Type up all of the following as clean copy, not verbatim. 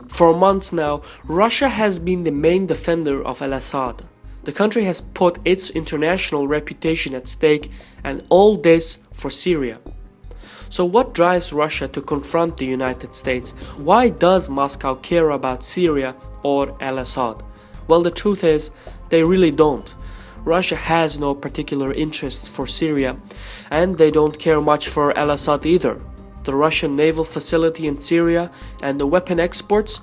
For months now, Russia has been the main defender of Al-Assad. The country has put its international reputation at stake, and all this for Syria. So what drives Russia to confront the United States? Why does Moscow care about Syria or Al-Assad? Well, the truth is, they really don't. Russia has no particular interest for Syria, and they don't care much for Al-Assad either. The Russian naval facility in Syria and the weapon exports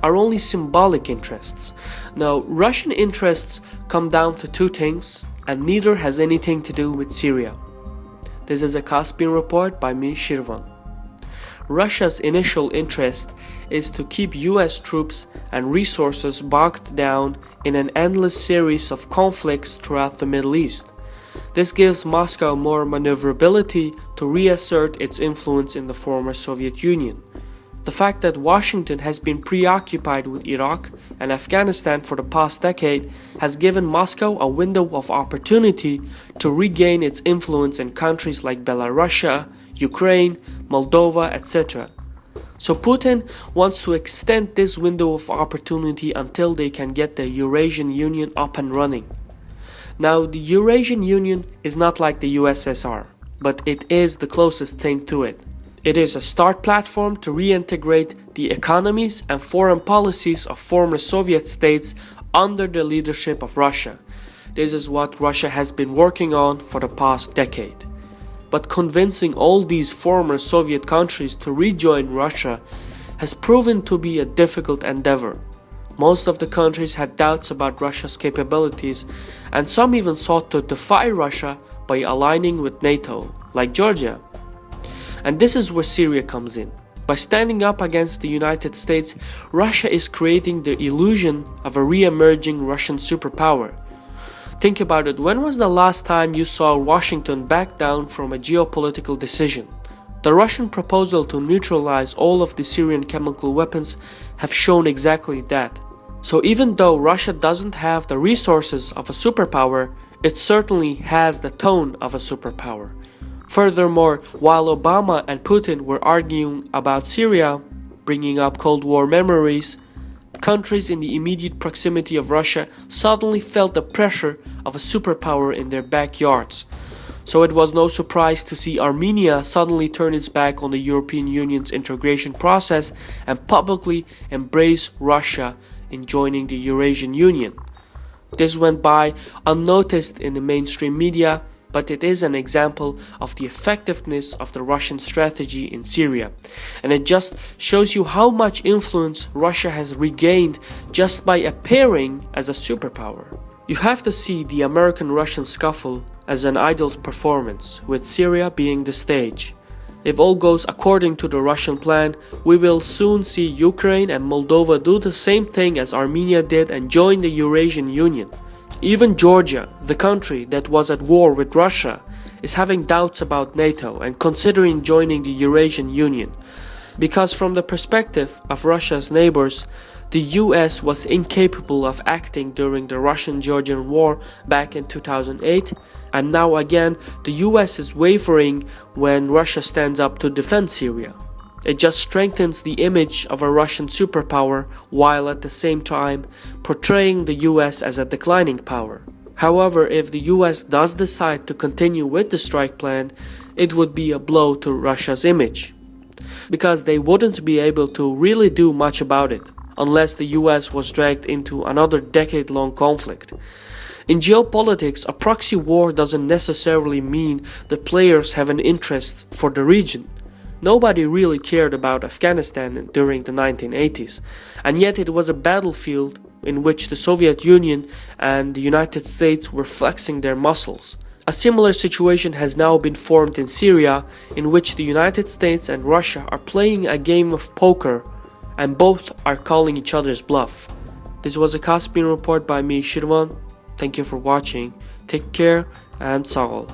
are only symbolic interests. Now, Russian interests come down to two things, and neither has anything to do with Syria. This is a Caspian Report by me, Shirvan. Russia's initial interest is to keep US troops and resources bogged down in an endless series of conflicts throughout the Middle East. This gives Moscow more maneuverability to reassert its influence in the former Soviet Union. The fact that Washington has been preoccupied with Iraq and Afghanistan for the past decade has given Moscow a window of opportunity to regain its influence in countries like Belarus, Ukraine, Moldova, etc. So Putin wants to extend this window of opportunity until they can get the Eurasian Union up and running. Now, the Eurasian Union is not like the USSR, but it is the closest thing to it. It is a start platform to reintegrate the economies and foreign policies of former Soviet states under the leadership of Russia. This is what Russia has been working on for the past decade. But convincing all these former Soviet countries to rejoin Russia has proven to be a difficult endeavor. Most of the countries had doubts about Russia's capabilities, and some even sought to defy Russia by aligning with NATO, like Georgia. And this is where Syria comes in. By standing up against the United States, Russia is creating the illusion of a re-emerging Russian superpower. Think about it, when was the last time you saw Washington back down from a geopolitical decision? The Russian proposal to neutralize all of the Syrian chemical weapons have shown exactly that. So even though Russia doesn't have the resources of a superpower, it certainly has the tone of a superpower. Furthermore, while Obama and Putin were arguing about Syria, bringing up Cold War memories, countries in the immediate proximity of Russia suddenly felt the pressure of a superpower in their backyards. So it was no surprise to see Armenia suddenly turn its back on the European Union's integration process and publicly embrace Russia in joining the Eurasian Union. This went by unnoticed in the mainstream media, but it is an example of the effectiveness of the Russian strategy in Syria. And it just shows you how much influence Russia has regained just by appearing as a superpower. You have to see the American-Russian scuffle as an idol's performance, with Syria being the stage. If all goes according to the Russian plan, we will soon see Ukraine and Moldova do the same thing as Armenia did and join the Eurasian Union. Even Georgia, the country that was at war with Russia, is having doubts about NATO and considering joining the Eurasian Union. Because from the perspective of Russia's neighbors, the US was incapable of acting during the Russian-Georgian War back in 2008, and now again the US is wavering when Russia stands up to defend Syria. It just strengthens the image of a Russian superpower while at the same time portraying the US as a declining power. However, if the US does decide to continue with the strike plan, it would be a blow to Russia's image, because they wouldn't be able to really do much about it unless the US was dragged into another decade-long conflict. In geopolitics, a proxy war doesn't necessarily mean the players have an interest for the region. Nobody really cared about Afghanistan during the 1980s, and yet it was a battlefield in which the Soviet Union and the United States were flexing their muscles. A similar situation has now been formed in Syria, in which the United States and Russia are playing a game of poker, and both are calling each other's bluff. This was a Caspian Report by me, Shirvan. Thank you for watching. Take care and sağ ol.